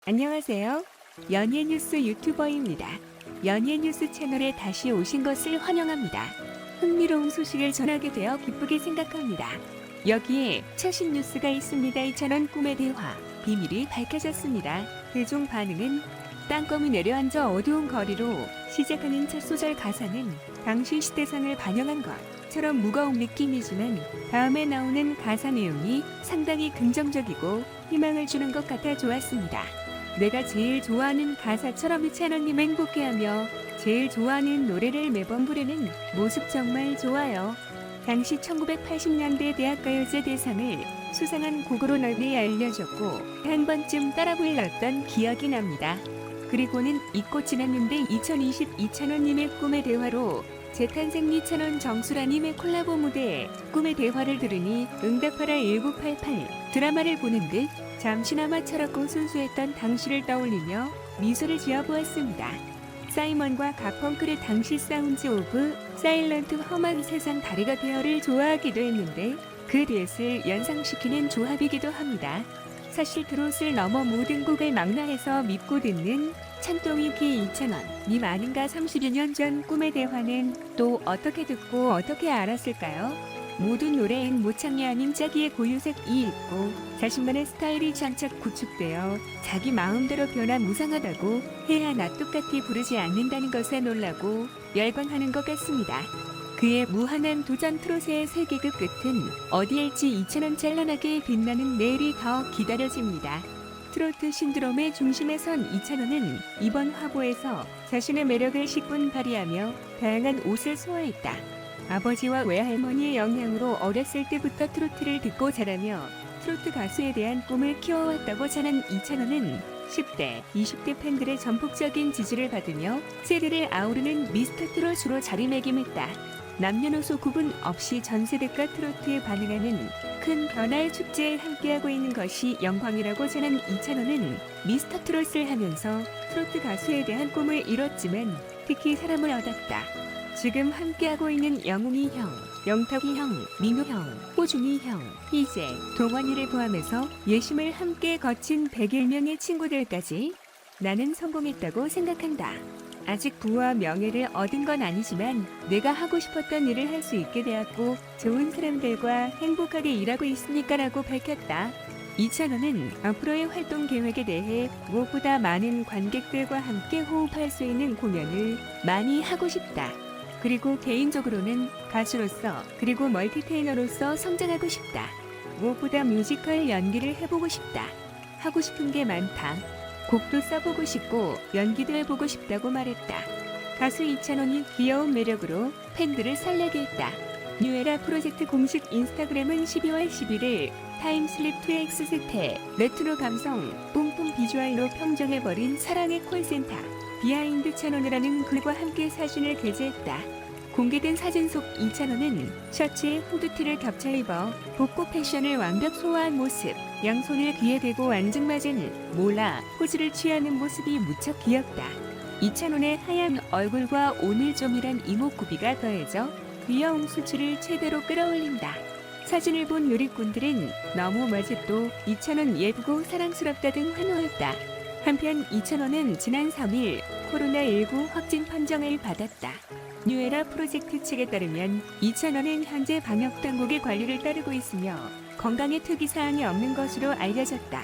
안녕하세요. 연예뉴스 유튜버입니다. 연예뉴스 채널에 다시 오신 것을 환영합니다. 흥미로운 소식을 전하게 되어 기쁘게 생각합니다. 여기에 최신 뉴스가 있습니다. 2000원 꿈의 대화, 비밀이 밝혀졌습니다. 대중 반응은 땅거미 내려앉아 어두운 거리로 시작하는 첫 소절 가사는 당시 시대상을 반영한 것처럼 무거운 느낌이지만 다음에 나오는 가사 내용이 상당히 긍정적이고 희망을 주는 것 같아 좋았습니다. 내가 제일 좋아하는 가사처럼 이찬원님 행복해하며 제일 좋아하는 노래를 매번 부르는 모습 정말 좋아요. 당시 1980년대 대학가요제 대상을 수상한 곡으로 널리 알려졌고 한 번쯤 따라 불렀던 기억이 납니다. 그리고는 잊고 지났는데 2020 이찬원님의 꿈의 대화로 재탄생 이찬원 정수라님의 콜라보 무대 꿈의 대화를 들으니 응답하라 1988 드라마를 보는 듯 잠시나마 철없고 순수했던 당시를 떠올리며 미소를 지어보았습니다. 사이먼과 가펑클의 당시 사운즈 오브 사일런트 험한 세상 다리가 되어를 좋아하기도 했는데 그 듀엣을 연상시키는 조합이기도 합니다. 사실 트롯을 넘어 모든 곡을 망라해서 믿고 듣는 찬동이기 이찬원님 아닌가. 30여 년 전 꿈의 대화는 또 어떻게 듣고 어떻게 알았을까요? 모든 노래엔 모창이 아닌 짜기의 고유색이 있고 자신만의 스타일이 장착 구축되어 자기 마음대로 변화 무상하다고 해야 나 똑같이 부르지 않는다는 것에 놀라고 열광하는 것 같습니다. 그의 무한한 도전 트롯의 세계급 끝은 어디일지 이찬원 찬란하게 빛나는 내일이 더 기다려집니다. 트로트 신드롬의 중심에 선 이찬원은 이번 화보에서 자신의 매력을 십분 발휘하며 다양한 옷을 소화했다. 아버지와 외할머니의 영향으로 어렸을 때부터 트로트를 듣고 자라며 트로트 가수에 대한 꿈을 키워왔다고 전한 이찬원은 10대, 20대 팬들의 전폭적인 지지를 받으며 세대를 아우르는 미스터 트롯으로 자리매김했다. 남녀노소 구분 없이 전 세대가 트로트에 반응하는 큰 변화의 축제에 함께하고 있는 것이 영광이라고 전한 이찬원은 미스터 트롯을 하면서 트로트 가수에 대한 꿈을 이뤘지만 특히 사람을 얻었다. 지금 함께하고 있는 영웅이 형, 영탁이 형, 민우 형, 호중이 형, 희재, 동원이를 포함해서 예심을 함께 거친 101명의 친구들까지 나는 성공했다고 생각한다. 아직 부와 명예를 얻은 건 아니지만 내가 하고 싶었던 일을 할 수 있게 되었고 좋은 사람들과 행복하게 일하고 있으니까라고 밝혔다. 이찬원은 앞으로의 활동 계획에 대해 무엇보다 많은 관객들과 함께 호흡할 수 있는 공연을 많이 하고 싶다. 그리고 개인적으로는 가수로서 그리고 멀티테이너로서 성장하고 싶다. 무엇보다 뮤지컬 연기를 해보고 싶다. 하고 싶은 게 많다. 곡도 써보고 싶고 연기도 해보고 싶다고 말했다. 가수 이찬원이 귀여운 매력으로 팬들을 설레게 했다. 뉴에라 프로젝트 공식 인스타그램은 12월 11일 타임슬립 2X 세태 레트로 감성 뿜뿜 비주얼로 평정해버린 사랑의 콜센터 비하인드 찬원이라는 글과 함께 사진을 게재했다. 공개된 사진 속 이찬원은 셔츠에 후드티를 겹쳐 입어 복고 패션을 완벽 소화한 모습, 양손을 귀에 대고 앙증맞은 몰라 포즈를 취하는 모습이 무척 귀엽다. 이찬원의 하얀 얼굴과 오늘좀이란 이목구비가 더해져 귀여운 수치를 최대로 끌어올린다. 사진을 본 요리꾼들은 너무 멋있고 이찬원 예쁘고 사랑스럽다 등 환호했다. 한편 이찬원은 지난 3일 코로나19 확진 판정을 받았다. 뉴에라 프로젝트 측에 따르면 이찬원은 현재 방역당국의 관리를 따르고 있으며 건강에 특이사항이 없는 것으로 알려졌다.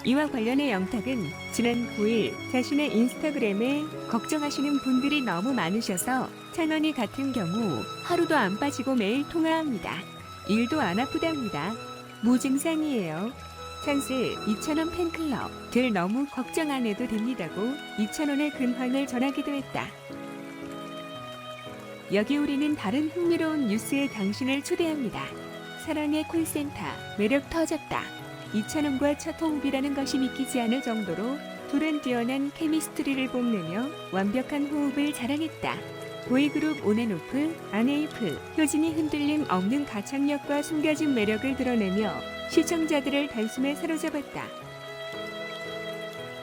이와 관련해 영탁은 지난 9일 자신의 인스타그램에 걱정하시는 분들이 너무 많으셔서 찬원이 같은 경우 하루도 안 빠지고 매일 통화합니다. 일도 안 아프답니다. 무증상이에요. 찬스 이찬원 팬클럽 들 너무 걱정 안 해도 됩니다고 이찬원의 근황을 전하기도 했다. 여기 우리는 다른 흥미로운 뉴스에 당신을 초대합니다. 사랑의 콜센터 매력 터졌다. 이찬원과 첫 호흡이라는 것이 믿기지 않을 정도로 둘은 뛰어난 케미스트리를 뽐내며 완벽한 호흡을 자랑했다. 보이그룹 온앤오프, 안에이프, 효진이 흔들림 없는 가창력과 숨겨진 매력을 드러내며 시청자들을 단숨에 사로잡았다.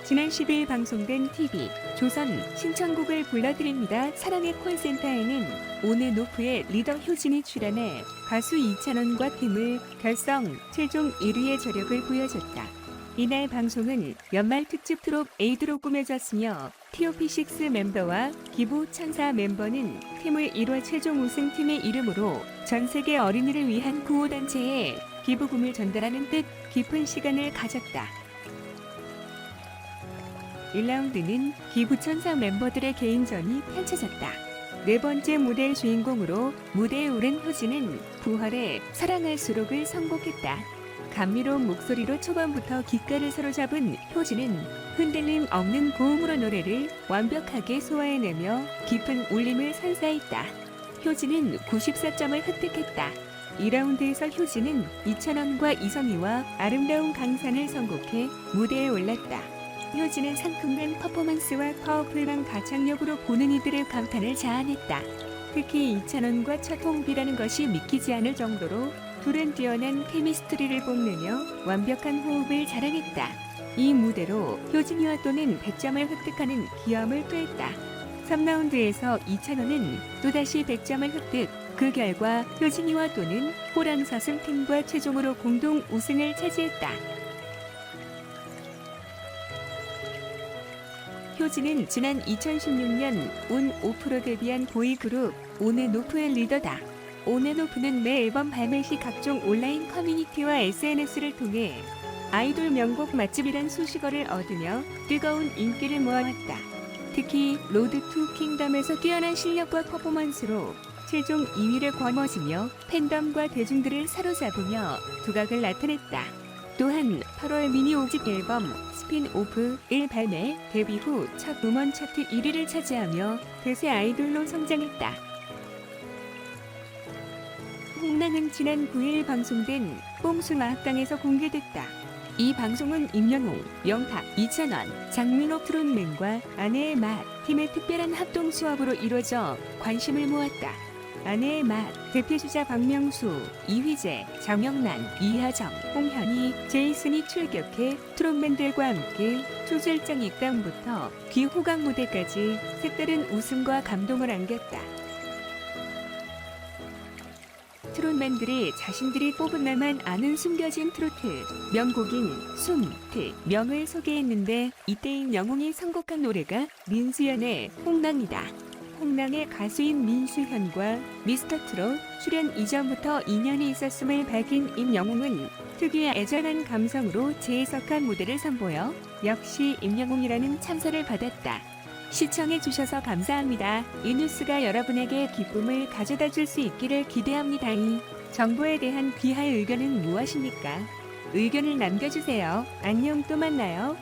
지난 10일 방송된 TV 조선 신청곡을 불러드립니다. 사랑의 콜센터에는 온앤오프의 리더 효진이 출연해 가수 이찬원과 팀을 결성 최종 1위의 저력을 보여줬다. 이날 방송은 연말 특집 트롯 에이드로 꾸며졌으며 TOP6 멤버와 기부 천사 멤버는 팀을 이뤄 최종 우승팀의 이름으로 전 세계 어린이를 위한 구호단체에 기부금을 전달하는 뜻 깊은 시간을 가졌다. 1라운드는 기부천사 멤버들의 개인전이 펼쳐졌다. 네 번째 무대 주인공으로 무대에 오른 효진은 부활의 사랑할수록을 선곡했다. 감미로운 목소리로 초반부터 귓가를 사로잡은 효진은 흔들림 없는 고음으로 노래를 완벽하게 소화해내며 깊은 울림을 선사했다. 효진은 94점을 획득했다. 2라운드에서 효진은 이찬원과 이선희와 아름다운 강산을 선곡해 무대에 올랐다. 효진은 상큼한 퍼포먼스와 파워풀한 가창력으로 보는 이들의 감탄을 자아냈다. 특히 이찬원과 첫 홍비라는 것이 믿기지 않을 정도로 둘은 뛰어난 케미스트리를 뽐내며 완벽한 호흡을 자랑했다. 이 무대로 효진이와 또는 100점을 획득하는 기염을 토했다. 3라운드에서 이찬원은 또다시 100점을 획득. 그 결과 효진이와 또는 호랑사슴 팀과 최종으로 공동 우승을 차지했다. 효진은 지난 2016년 온5프로 데뷔한 보이그룹 온앤오프의 리더다. 온앤오프는 매 앨범 발매 시 각종 온라인 커뮤니티와 SNS를 통해 아이돌 명곡 맛집이란 수식어를 얻으며 뜨거운 인기를 모아왔다. 특히 로드 투 킹덤에서 뛰어난 실력과 퍼포먼스로 최종 2위를 거머쥐며 팬덤과 대중들을 사로잡으며 두각을 나타냈다. 또한 8월 미니 5집 앨범 스핀오프 1 발매, 데뷔 후 첫 음원 차트 1위를 차지하며 대세 아이돌로 성장했다. 홍랑은 지난 9일 방송된 뽕수마학당에서 공개됐다. 이 방송은 임영웅, 영탁, 이찬원, 장민호 트롯맨과 아내의 맛 팀의 특별한 합동 수업으로 이루어져 관심을 모았다. 아내의 맛 대표주자 박명수, 이휘재, 정영란, 이하정, 홍현희, 제이슨이 출격해 트롯맨들과 함께 초절정 입당부터 귀호강 무대까지 색다른 웃음과 감동을 안겼다. 트롯맨들이 자신들이 뽑은 날만 아는 숨겨진 트로트 명곡인 숨, 트, 명을 소개했는데 이때인 영웅이 선곡한 노래가 민수연의 홍랑이다. 홍랑의 가수인 민수현과 미스터트롯 출연 이전부터 인연이 있었음을 밝힌 임영웅은 특유의 애절한 감성으로 재해석한 무대를 선보여 역시 임영웅이라는 참사를 받았다. 시청해주셔서 감사합니다. 이 뉴스가 여러분에게 기쁨을 가져다 줄 수 있기를 기대합니다. 이 정보에 대한 귀할 의견은 무엇입니까? 의견을 남겨주세요. 안녕, 또 만나요.